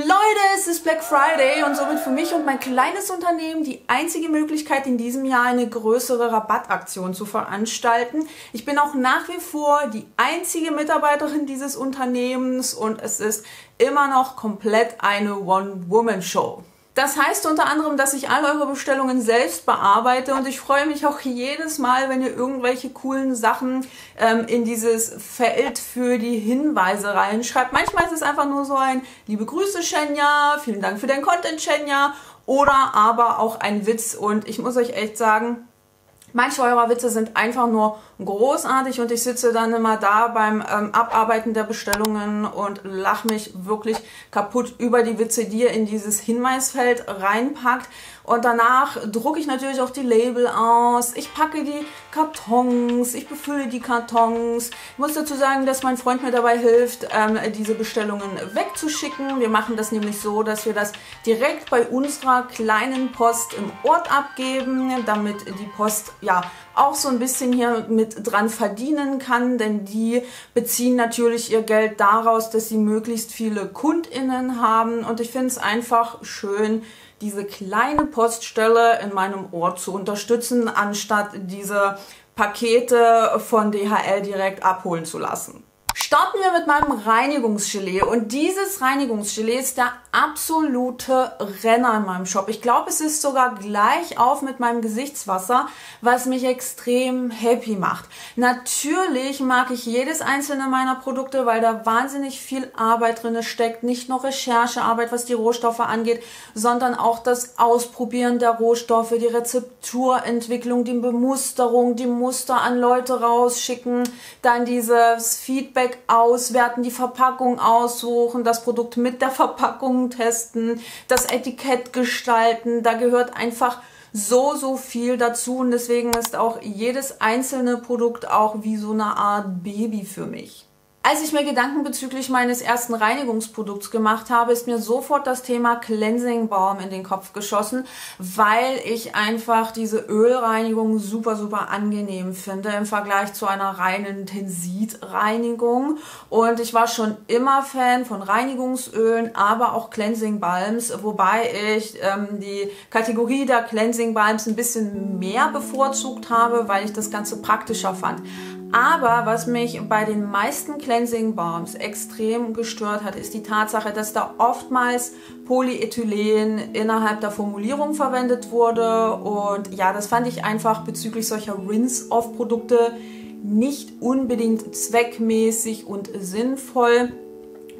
Leute, es ist Black Friday und somit für mich und mein kleines Unternehmen die einzige Möglichkeit, in diesem Jahr eine größere Rabattaktion zu veranstalten. Ich bin auch nach wie vor die einzige Mitarbeiterin dieses Unternehmens und es ist immer noch komplett eine One-Woman-Show. Das heißt unter anderem, dass ich all eure Bestellungen selbst bearbeite und ich freue mich auch jedes Mal, wenn ihr irgendwelche coolen Sachen in dieses Feld für die Hinweise reinschreibt. Manchmal ist es einfach nur so ein liebe Grüße Shenya, vielen Dank für dein Content Shenya oder aber auch ein Witz und ich muss euch echt sagen, manche eurer Witze sind einfach nur großartig und ich sitze dann immer da beim Abarbeiten der Bestellungen und lache mich wirklich kaputt über die Witze, die ihr in dieses Hinweisfeld reinpackt. Und danach drucke ich natürlich auch die Label aus, ich packe die Kartons, ich befülle die Kartons. Ich muss dazu sagen, dass mein Freund mir dabei hilft, diese Bestellungen wegzuschicken. Wir machen das nämlich so, dass wir das direkt bei unserer kleinen Post im Ort abgeben, damit die Post ja auch so ein bisschen hier mit dran verdienen kann, denn die beziehen natürlich ihr Geld daraus, dass sie möglichst viele KundInnen haben und ich finde es einfach schön, diese kleine Poststelle in meinem Ort zu unterstützen, anstatt diese Pakete von DHL direkt abholen zu lassen. Starten wir mit meinem Reinigungsgelee und dieses Reinigungsgelee ist der absolute Renner in meinem Shop. Ich glaube, es ist sogar gleich auf mit meinem Gesichtswasser, was mich extrem happy macht. Natürlich mag ich jedes einzelne meiner Produkte, weil da wahnsinnig viel Arbeit drin steckt. Nicht nur Recherchearbeit, was die Rohstoffe angeht, sondern auch das Ausprobieren der Rohstoffe, die Rezepturentwicklung, die Bemusterung, die Muster an Leute rausschicken, dann dieses Feedback auswerten, die Verpackung aussuchen, das Produkt mit der Verpackung testen, das Etikett gestalten. Da gehört einfach so viel dazu und deswegen ist auch jedes einzelne Produkt auch wie so eine Art Baby für mich. Als ich mir Gedanken bezüglich meines ersten Reinigungsprodukts gemacht habe, ist mir sofort das Thema Cleansing Balm in den Kopf geschossen, weil ich einfach diese Ölreinigung super angenehm finde im Vergleich zu einer reinen Tensidreinigung. Und ich war schon immer Fan von Reinigungsölen, aber auch Cleansing Balms, wobei ich die Kategorie der Cleansing Balms ein bisschen mehr bevorzugt habe, weil ich das Ganze praktischer fand. Aber was mich bei den meisten Cleansing Balms extrem gestört hat, ist die Tatsache, dass da oftmals Polyethylen innerhalb der Formulierung verwendet wurde. Und ja, das fand ich einfach bezüglich solcher Rinse-Off-Produkte nicht unbedingt zweckmäßig und sinnvoll.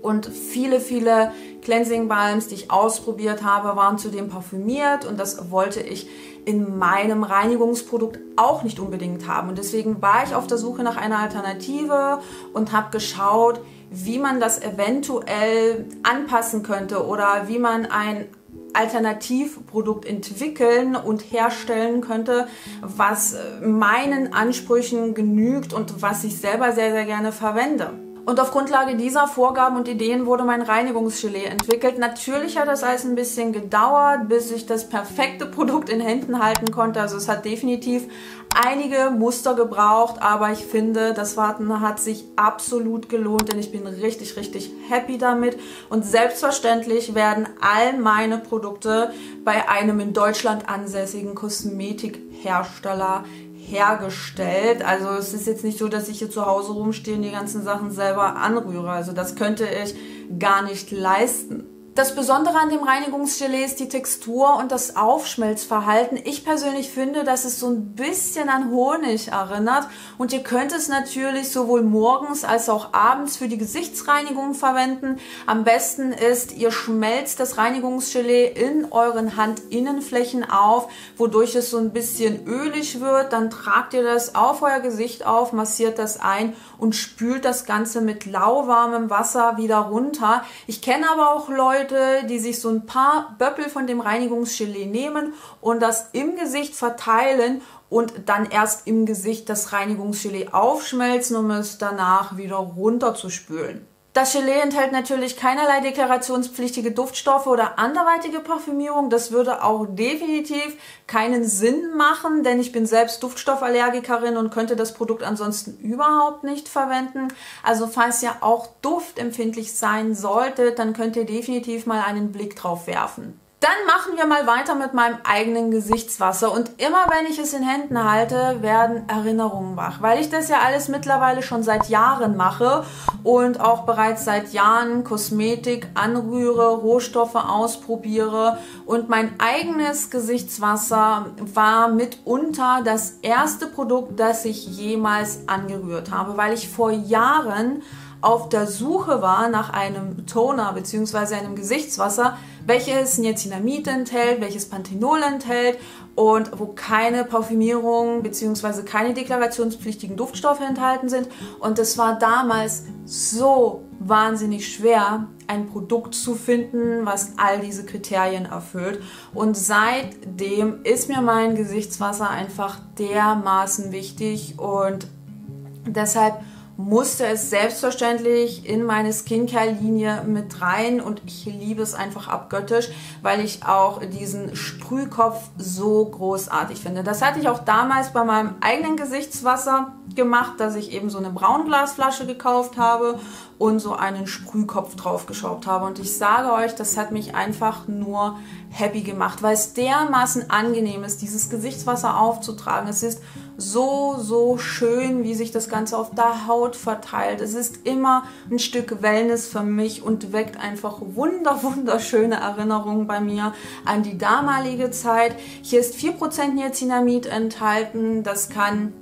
Und viele Cleansing Balms, die ich ausprobiert habe, waren zudem parfümiert und das wollte ich in meinem Reinigungsprodukt auch nicht unbedingt haben. Und deswegen war ich auf der Suche nach einer Alternative und habe geschaut, wie man das eventuell anpassen könnte oder wie man ein Alternativprodukt entwickeln und herstellen könnte, was meinen Ansprüchen genügt und was ich selber sehr gerne verwende. Und auf Grundlage dieser Vorgaben und Ideen wurde mein Reinigungsgelee entwickelt. Natürlich hat das alles ein bisschen gedauert, bis ich das perfekte Produkt in Händen halten konnte. Also es hat definitiv einige Muster gebraucht, aber ich finde, das Warten hat sich absolut gelohnt, denn ich bin richtig happy damit. Und selbstverständlich werden all meine Produkte bei einem in Deutschland ansässigen Kosmetikhersteller hergestellt. Also es ist jetzt nicht so, dass ich hier zu Hause rumstehe und die ganzen Sachen selber anrühre. Also das könnte ich gar nicht leisten. Das Besondere an dem Reinigungsgelee ist die Textur und das Aufschmelzverhalten. Ich persönlich finde, dass es so ein bisschen an Honig erinnert und ihr könnt es natürlich sowohl morgens als auch abends für die Gesichtsreinigung verwenden. Am besten ist, ihr schmelzt das Reinigungsgelee in euren Handinnenflächen auf, wodurch es so ein bisschen ölig wird. Dann tragt ihr das auf euer Gesicht auf, massiert das ein und spült das Ganze mit lauwarmem Wasser wieder runter. Ich kenne aber auch Leute, die sich so ein paar Böppel von dem Reinigungsgelee nehmen und das im Gesicht verteilen und dann erst im Gesicht das Reinigungsgelee aufschmelzen, um es danach wieder runterzuspülen. Das Gelee enthält natürlich keinerlei deklarationspflichtige Duftstoffe oder anderweitige Parfümierung. Das würde auch definitiv keinen Sinn machen, denn ich bin selbst Duftstoffallergikerin und könnte das Produkt ansonsten überhaupt nicht verwenden. Also falls ihr auch duftempfindlich sein solltet, dann könnt ihr definitiv mal einen Blick drauf werfen. Dann machen wir mal weiter mit meinem eigenen Gesichtswasser und immer wenn ich es in Händen halte, werden Erinnerungen wach, weil ich das ja alles mittlerweile schon seit Jahren mache und auch bereits seit Jahren Kosmetik anrühre, Rohstoffe ausprobiere und mein eigenes Gesichtswasser war mitunter das erste Produkt, das ich jemals angerührt habe, weil ich vor Jahren auf der Suche war nach einem Toner bzw. einem Gesichtswasser, welches Niacinamid enthält, welches Panthenol enthält und wo keine Parfümierung bzw. keine deklarationspflichtigen Duftstoffe enthalten sind. Und es war damals so wahnsinnig schwer, ein Produkt zu finden, was all diese Kriterien erfüllt. Und seitdem ist mir mein Gesichtswasser einfach dermaßen wichtig und deshalb musste es selbstverständlich in meine Skincare-Linie mit rein und ich liebe es einfach abgöttisch, weil ich auch diesen Sprühkopf so großartig finde. Das hatte ich auch damals bei meinem eigenen Gesichtswasser gemacht, dass ich eben so eine Braunglasflasche gekauft habe und so einen Sprühkopf draufgeschraubt habe. Und ich sage euch, das hat mich einfach nur happy gemacht, weil es dermaßen angenehm ist, dieses Gesichtswasser aufzutragen. Es ist so schön, wie sich das Ganze auf der Haut verteilt. Es ist immer ein Stück Wellness für mich und weckt einfach wunderschöne Erinnerungen bei mir an die damalige Zeit. Hier ist 4% Niacinamid enthalten. Das kann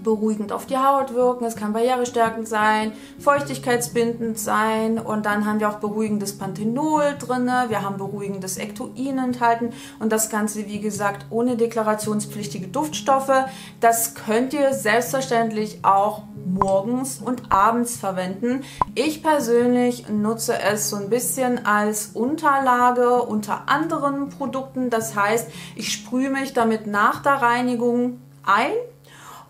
beruhigend auf die Haut wirken, es kann barrierestärkend sein, feuchtigkeitsbindend sein und dann haben wir auch beruhigendes Panthenol drin, wir haben beruhigendes Ectoin enthalten und das Ganze, wie gesagt, ohne deklarationspflichtige Duftstoffe. Das könnt ihr selbstverständlich auch morgens und abends verwenden. Ich persönlich nutze es so ein bisschen als Unterlage unter anderen Produkten, das heißt, ich sprühe mich damit nach der Reinigung ein.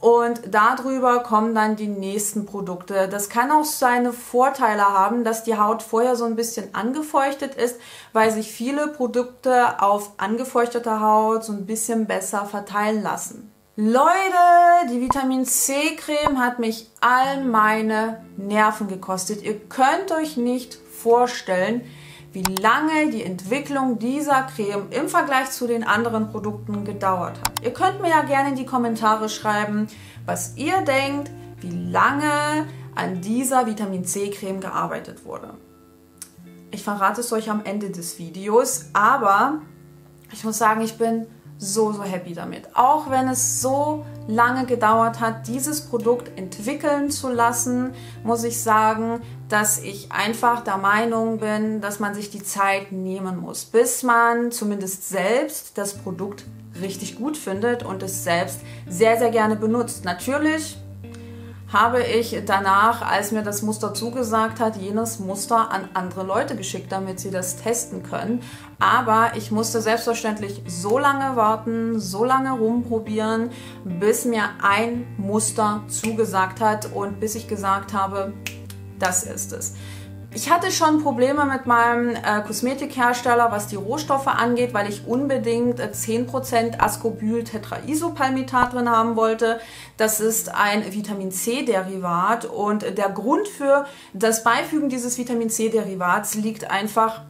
Und darüber kommen dann die nächsten Produkte. Das kann auch seine Vorteile haben, dass die Haut vorher so ein bisschen angefeuchtet ist, weil sich viele Produkte auf angefeuchtete Haut so ein bisschen besser verteilen lassen. Leute, die Vitamin C Creme hat mich all meine Nerven gekostet. Ihr könnt euch nicht vorstellen, wie lange die Entwicklung dieser Creme im Vergleich zu den anderen Produkten gedauert hat. Ihr könnt mir ja gerne in die Kommentare schreiben, was ihr denkt, wie lange an dieser Vitamin C Creme gearbeitet wurde. Ich verrate es euch am Ende des Videos, aber ich muss sagen, ich bin so happy damit. Auch wenn es so lange gedauert hat, dieses Produkt entwickeln zu lassen, muss ich sagen, dass ich einfach der Meinung bin, dass man sich die Zeit nehmen muss, bis man zumindest selbst das Produkt richtig gut findet und es selbst sehr gerne benutzt. Natürlich habe ich danach, als mir das Muster zugesagt hat, jenes Muster an andere Leute geschickt, damit sie das testen können. Aber ich musste selbstverständlich so lange warten, so lange rumprobieren, bis mir ein Muster zugesagt hat und bis ich gesagt habe, das ist es. Ich hatte schon Probleme mit meinem Kosmetikhersteller, was die Rohstoffe angeht, weil ich unbedingt 10% Ascobyl-Tetraisopalmitat drin haben wollte. Das ist ein Vitamin C-Derivat und der Grund für das Beifügen dieses Vitamin C-Derivats liegt einfach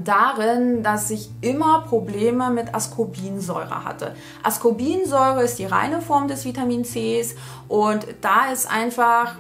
darin, dass ich immer Probleme mit Ascorbinsäure hatte. Ascorbinsäure ist die reine Form des Vitamin Cs und da ist einfach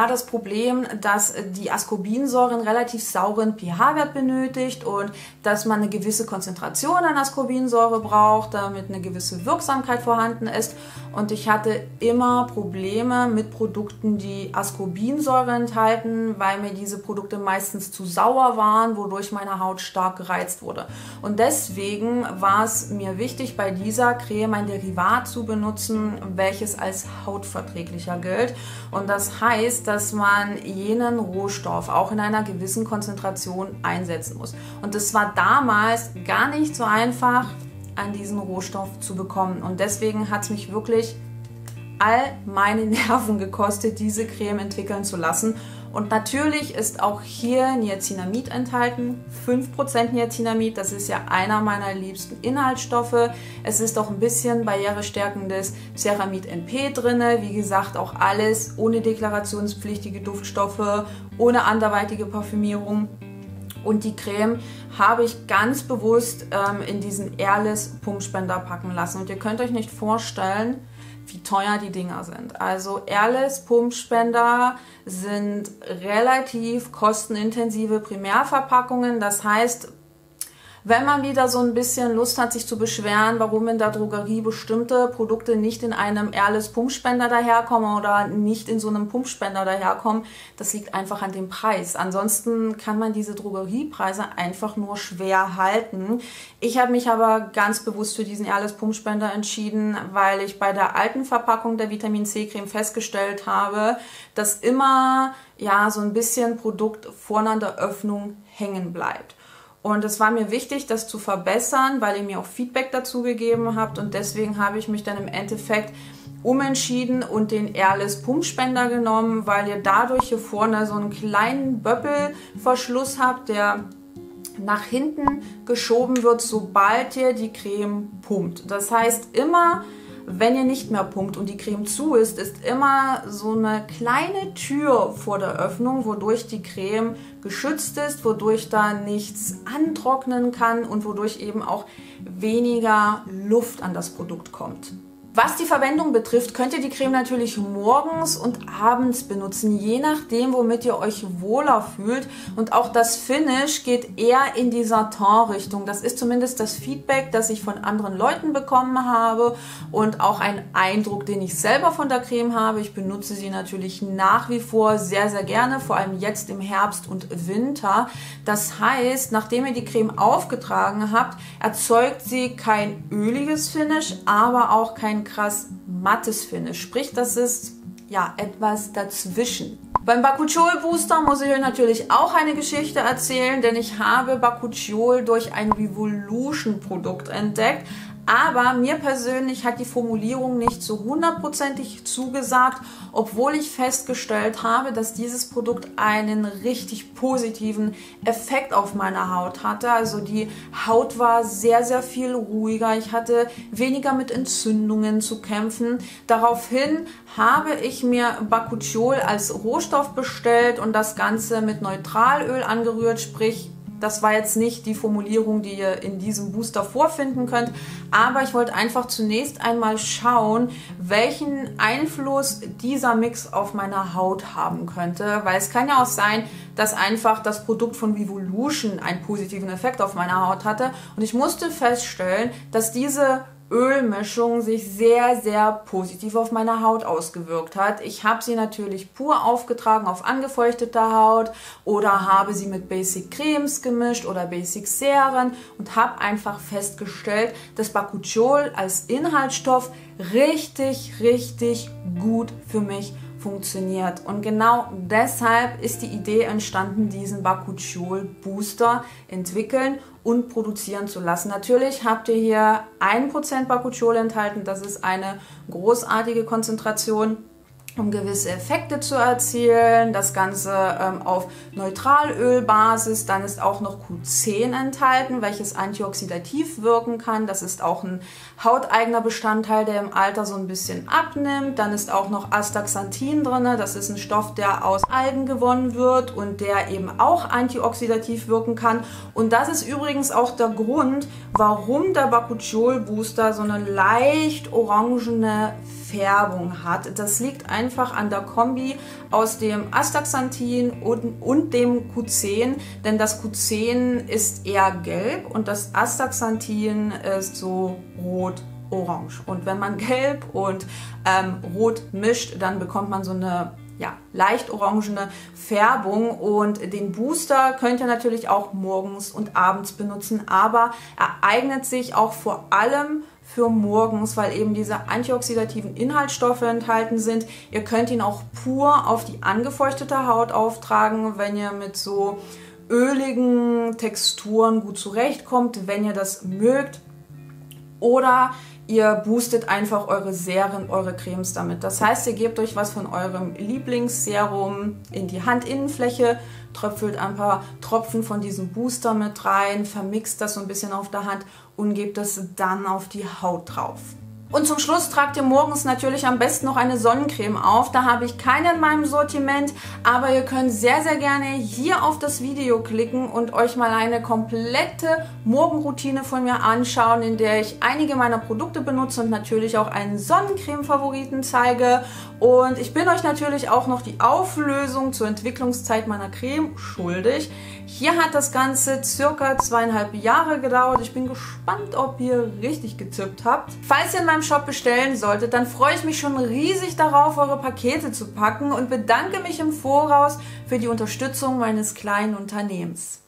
das Problem, dass die Ascorbinsäure einen relativ sauren pH-Wert benötigt und dass man eine gewisse Konzentration an Ascorbinsäure braucht, damit eine gewisse Wirksamkeit vorhanden ist. Und ich hatte immer Probleme mit Produkten, die Ascorbinsäure enthalten, weil mir diese Produkte meistens zu sauer waren, wodurch meine Haut stark gereizt wurde. Und deswegen war es mir wichtig, bei dieser Creme ein Derivat zu benutzen, welches als hautverträglicher gilt. Und das heißt, dass man jenen Rohstoff auch in einer gewissen Konzentration einsetzen muss. Und es war damals gar nicht so einfach, an diesen Rohstoff zu bekommen. Und deswegen hat es mich wirklich all meine Nerven gekostet, diese Creme entwickeln zu lassen. Und natürlich ist auch hier Niacinamid enthalten, 5% Niacinamid, das ist ja einer meiner liebsten Inhaltsstoffe. Es ist auch ein bisschen barrierestärkendes Ceramid NP drin, wie gesagt auch alles ohne deklarationspflichtige Duftstoffe, ohne anderweitige Parfümierung. Und die Creme habe ich ganz bewusst in diesen Airless Pumpspender packen lassen. Und ihr könnt euch nicht vorstellen, wie teuer die Dinger sind. Also Airless Pumpspender sind relativ kostenintensive Primärverpackungen. Das heißt, wenn man wieder so ein bisschen Lust hat, sich zu beschweren, warum in der Drogerie bestimmte Produkte nicht in einem Airless Pumpspender daherkommen oder nicht in so einem Pumpspender daherkommen, das liegt einfach an dem Preis. Ansonsten kann man diese Drogeriepreise einfach nur schwer halten. Ich habe mich aber ganz bewusst für diesen Airless Pumpspender entschieden, weil ich bei der alten Verpackung der Vitamin C Creme festgestellt habe, dass immer ja so ein bisschen Produkt vorne an der Öffnung hängen bleibt. Und es war mir wichtig, das zu verbessern, weil ihr mir auch Feedback dazu gegeben habt. Und deswegen habe ich mich dann im Endeffekt umentschieden und den Airless Pumpspender genommen, weil ihr dadurch hier vorne so einen kleinen Böppelverschluss habt, der nach hinten geschoben wird, sobald ihr die Creme pumpt. Das heißt, immer wenn ihr nicht mehr pumpt und die Creme zu ist immer so eine kleine Tür vor der Öffnung, wodurch die Creme geschützt ist, wodurch da nichts antrocknen kann und wodurch eben auch weniger Luft an das Produkt kommt. Was die Verwendung betrifft, könnt ihr die Creme natürlich morgens und abends benutzen, je nachdem, womit ihr euch wohler fühlt. Und auch das Finish geht eher in die Satin-Richtung. Das ist zumindest das Feedback, das ich von anderen Leuten bekommen habe und auch ein Eindruck, den ich selber von der Creme habe. Ich benutze sie natürlich nach wie vor sehr, sehr gerne, vor allem jetzt im Herbst und Winter. Das heißt, nachdem ihr die Creme aufgetragen habt, erzeugt sie kein öliges Finish, aber auch kein krass mattes Finish. Sprich, das ist ja etwas dazwischen. Beim Bakuchiol Booster muss ich euch natürlich auch eine Geschichte erzählen, denn ich habe Bakuchiol durch ein Revolution Produkt entdeckt. Aber mir persönlich hat die Formulierung nicht so hundertprozentig zugesagt, obwohl ich festgestellt habe, dass dieses Produkt einen richtig positiven Effekt auf meine Haut hatte. Also die Haut war sehr, sehr viel ruhiger. Ich hatte weniger mit Entzündungen zu kämpfen. Daraufhin habe ich mir Bakuchiol als Rohstoff bestellt und das Ganze mit Neutralöl angerührt, sprich das war jetzt nicht die Formulierung, die ihr in diesem Booster vorfinden könnt, aber ich wollte einfach zunächst einmal schauen, welchen Einfluss dieser Mix auf meine Haut haben könnte, weil es kann ja auch sein, dass einfach das Produkt von Revolution einen positiven Effekt auf meine Haut hatte und ich musste feststellen, dass diese Ölmischung sich sehr, sehr positiv auf meine Haut ausgewirkt hat. Ich habe sie natürlich pur aufgetragen auf angefeuchteter Haut oder habe sie mit Basic Cremes gemischt oder Basic Seren und habe einfach festgestellt, dass Bakuchiol als Inhaltsstoff richtig, richtig gut für mich funktioniert. Und genau deshalb ist die Idee entstanden, diesen Bakuchiol Booster entwickeln und produzieren zu lassen. Natürlich habt ihr hier 1% Bakuchiol enthalten. Das ist eine großartige Konzentration, um gewisse Effekte zu erzielen. Das Ganze auf Neutralölbasis. Dann ist auch noch Q10 enthalten, welches antioxidativ wirken kann. Das ist auch ein hauteigener Bestandteil, der im Alter so ein bisschen abnimmt. Dann ist auch noch Astaxanthin drin. Das ist ein Stoff, der aus Algen gewonnen wird und der eben auch antioxidativ wirken kann. Und das ist übrigens auch der Grund, warum der Bakuchiol Booster so eine leicht orangene Färbung hat. Das liegt einfach an der Kombi aus dem Astaxanthin und dem Q10, denn das Q10 ist eher gelb und das Astaxanthin ist so rot-orange. Und wenn man gelb und rot mischt, dann bekommt man so eine leicht orangene Färbung und den Booster könnt ihr natürlich auch morgens und abends benutzen, aber er eignet sich auch vor allem für morgens, weil eben diese antioxidativen Inhaltsstoffe enthalten sind. Ihr könnt ihn auch pur auf die angefeuchtete Haut auftragen, wenn ihr mit so öligen Texturen gut zurechtkommt, wenn ihr das mögt. oder ihr boostet einfach eure Serien, eure Cremes damit. Das heißt, ihr gebt euch was von eurem Lieblingsserum in die Handinnenfläche, tröpfelt ein paar Tropfen von diesem Booster mit rein, vermixt das so ein bisschen auf der Hand und gebt es dann auf die Haut drauf. Und zum Schluss tragt ihr morgens natürlich am besten noch eine Sonnencreme auf. Da habe ich keine in meinem Sortiment, aber ihr könnt sehr, sehr gerne hier auf das Video klicken und euch mal eine komplette Morgenroutine von mir anschauen, in der ich einige meiner Produkte benutze und natürlich auch einen Sonnencreme-Favoriten zeige. Und ich bin euch natürlich auch noch die Auflösung zur Entwicklungszeit meiner Creme schuldig. Hier hat das Ganze circa 2,5 Jahre gedauert. Ich bin gespannt, ob ihr richtig getippt habt. Falls ihr in meinem Shop bestellen solltet, dann freue ich mich schon riesig darauf, eure Pakete zu packen und bedanke mich im Voraus für die Unterstützung meines kleinen Unternehmens.